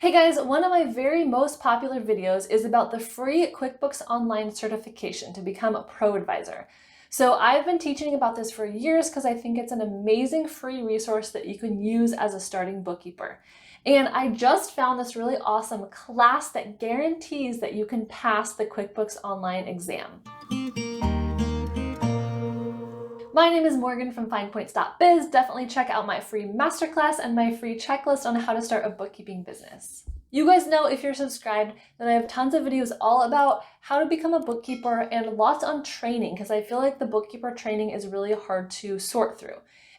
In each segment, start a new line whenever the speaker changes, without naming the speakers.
Hey guys, one of my very most popular videos is about the free QuickBooks Online certification to become a pro advisor. So I've been teaching about this for years because I think it's an amazing free resource that you can use as a starting bookkeeper. And I just found this really awesome class that guarantees that you can pass the QuickBooks Online exam. My name is Morgan from FindPoints.biz. Definitely check out my free masterclass and my free checklist on how to start a bookkeeping business. You guys know, if you're subscribed, that I have tons of videos all about how to become a bookkeeper and lots on training, because I feel like the bookkeeper training is really hard to sort through.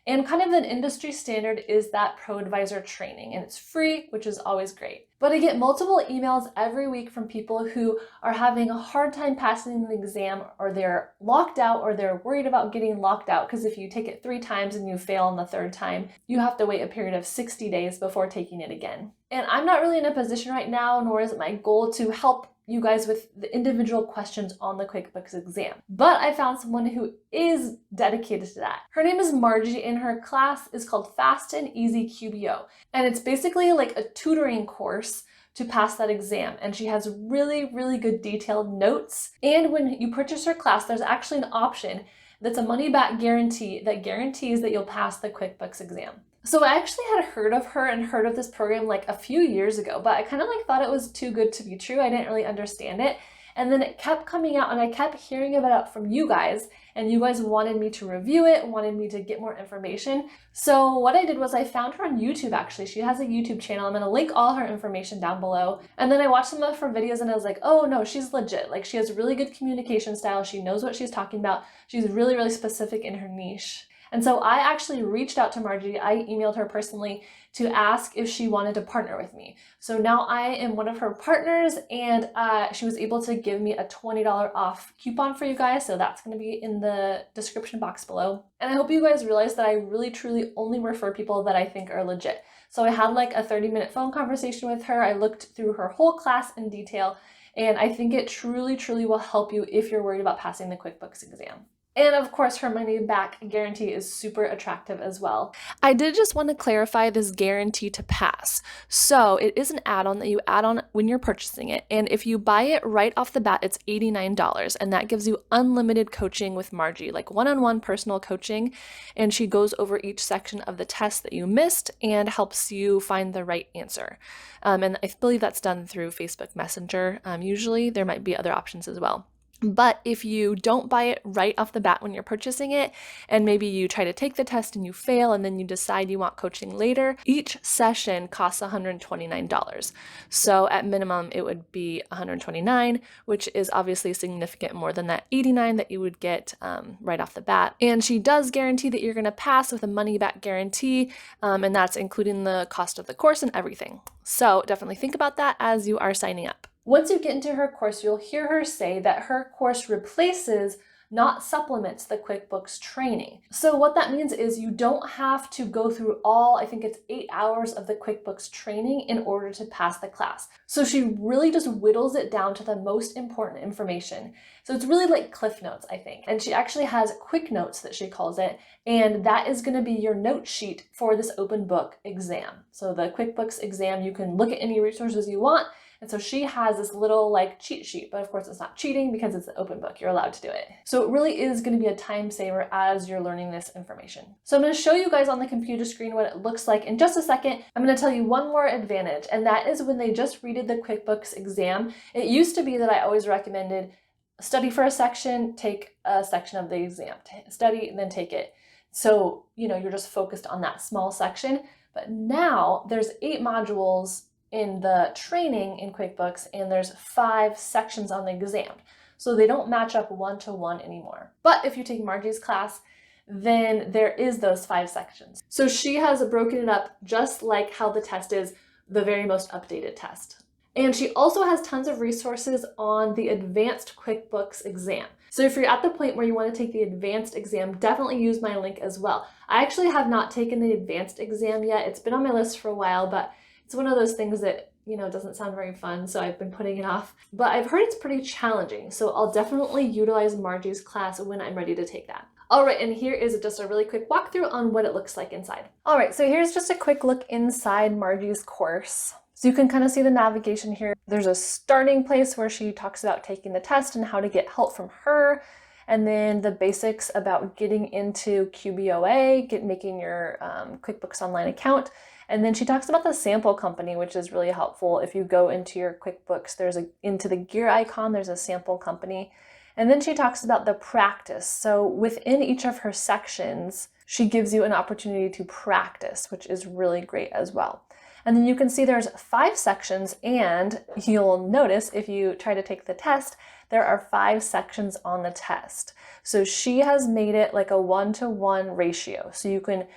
And kind of an industry standard is that pro advisor training, and it's free, which is always great. But I get multiple emails every week from people who are having a hard time passing the exam, or they're locked out, or they're worried about getting locked out, because if you take it 3 times and you fail on the 3rd time, you have to wait a period of 60 days before taking it again. And I'm not really in a position right now, nor is it my goal to help you guys with the individual questions on the QuickBooks exam. But I found someone who is dedicated to that. Her name is Margie, and her class is called Fast and Easy QBO. And it's basically like a tutoring course to pass that exam. And she has really, really good detailed notes. And when you purchase her class, there's actually an option that's a money back guarantee that guarantees that you'll pass the QuickBooks exam. So I actually had heard of her and heard of this program like a few years ago, but I kind of thought it was too good to be true. I didn't really understand it. And then it kept coming out, and I kept hearing about it from you guys, and you guys wanted me to review it, wanted me to get more information. So what I did was I found her on YouTube. Actually, she has a YouTube channel. I'm going to link all her information down below. And then I watched some of her videos, and I was like, oh no, she's legit. Like, she has really good communication style. She knows what she's talking about. She's really, really specific in her niche. And so I actually reached out to Margie. I emailed her personally to ask if she wanted to partner with me. So now I am one of her partners, and she was able to give me a $20 off coupon for you guys. So that's going to be in the description box below. And I hope you guys realize that I really truly only refer people that I think are legit. So I had like a 30-minute phone conversation with her. I looked through her whole class in detail, and I think it truly, truly will help you if you're worried about passing the QuickBooks exam. And of course, her money back guarantee is super attractive as well. I did just want to clarify this guarantee to pass. So it is an add-on that you add on when you're purchasing it. And if you buy it right off the bat, it's $89. And that gives you unlimited coaching with Margie, like one-on-one personal coaching. And she goes over each section of the test that you missed and helps you find the right answer. And I believe that's done through Facebook Messenger. Usually there might be other options as well. But if you don't buy it right off the bat when you're purchasing it, and maybe you try to take the test and you fail, and then you decide you want coaching later, each session costs $129. So at minimum, it would be $129, which is obviously significant more than that $89 that you would get right off the bat. And she does guarantee that you're going to pass with a money back guarantee, and that's including the cost of the course and everything. So definitely think about that as you are signing up. Once you get into her course, you'll hear her say that her course replaces, not supplements, the QuickBooks training. So what that means is you don't have to go through all, I think it's 8 hours of the QuickBooks training in order to pass the class. So she really just whittles it down to the most important information. So it's really like Cliff Notes, I think. And she actually has Quick Notes that she calls it, and that is going to be your note sheet for this open book exam. So the QuickBooks exam, you can look at any resources you want. And so she has this little like cheat sheet, but of course it's not cheating because it's an open book. You're allowed to do it. So it really is going to be a time saver as you're learning this information. So I'm going to show you guys on the computer screen what it looks like in just a second. I'm going to tell you one more advantage, and that is when they just redid the QuickBooks exam. It used to be that I always recommended study for a section, take a section of the exam, study and then take it. So, you're just focused on that small section. But now there's 8 modules in the training in QuickBooks, and there's 5 sections on the exam. So they don't match up one-to-one anymore. But if you take Margie's class, then there is those 5 sections. So she has broken it up just like how the test is, the very most updated test. And she also has tons of resources on the advanced QuickBooks exam. So if you're at the point where you want to take the advanced exam, definitely use my link as well. I actually have not taken the advanced exam yet. It's been on my list for a while, but it's one of those things that, doesn't sound very fun, so I've been putting it off. But I've heard it's pretty challenging, so I'll definitely utilize Margie's class when I'm ready to take that. All right, and here is just a really quick walkthrough on what it looks like inside. All right, so here's just a quick look inside Margie's course. So you can kind of see the navigation here. There's a starting place where she talks about taking the test and how to get help from her. And then the basics about getting into QBOA, making your QuickBooks Online account. And then she talks about the sample company, which is really helpful. If you go into your QuickBooks, into the gear icon, there's a sample company. And then she talks about the practice. So within each of her sections, she gives you an opportunity to practice, which is really great as well. And then you can see there's 5 sections, and you'll notice if you try to take the test, there are 5 sections on the test. So she has made it like a 1-to-1 ratio. So you can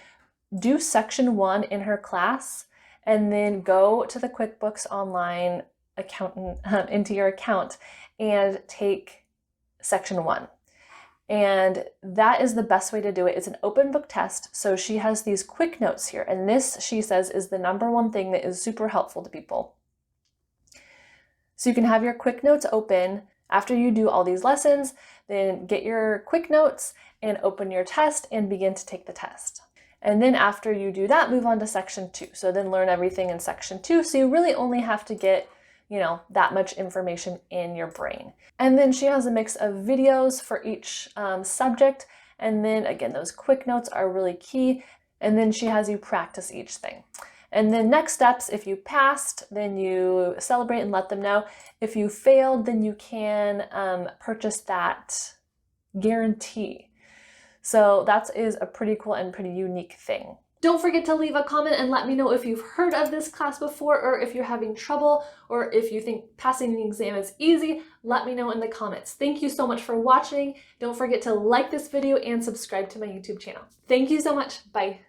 do section 1 in her class and then go to the QuickBooks Online account into your account and take section 1. And that is the best way to do it. It's an open book test. So she has these quick notes here. And this, she says, is the #1 thing that is super helpful to people. So you can have your quick notes open after you do all these lessons, then get your quick notes and open your test and begin to take the test. And then after you do that, move on to section 2. So then learn everything in section 2. So you really only have to get that much information in your brain. And then she has a mix of videos for each subject. And then again, those quick notes are really key. And then she has you practice each thing. And then next steps, if you passed, then you celebrate and let them know. If you failed, then you can purchase that guarantee. So that is a pretty cool and pretty unique thing. Don't forget to leave a comment and let me know if you've heard of this class before, or if you're having trouble, or if you think passing the exam is easy. Let me know in the comments. Thank you so much for watching. Don't forget to like this video and subscribe to my YouTube channel. Thank you so much. Bye.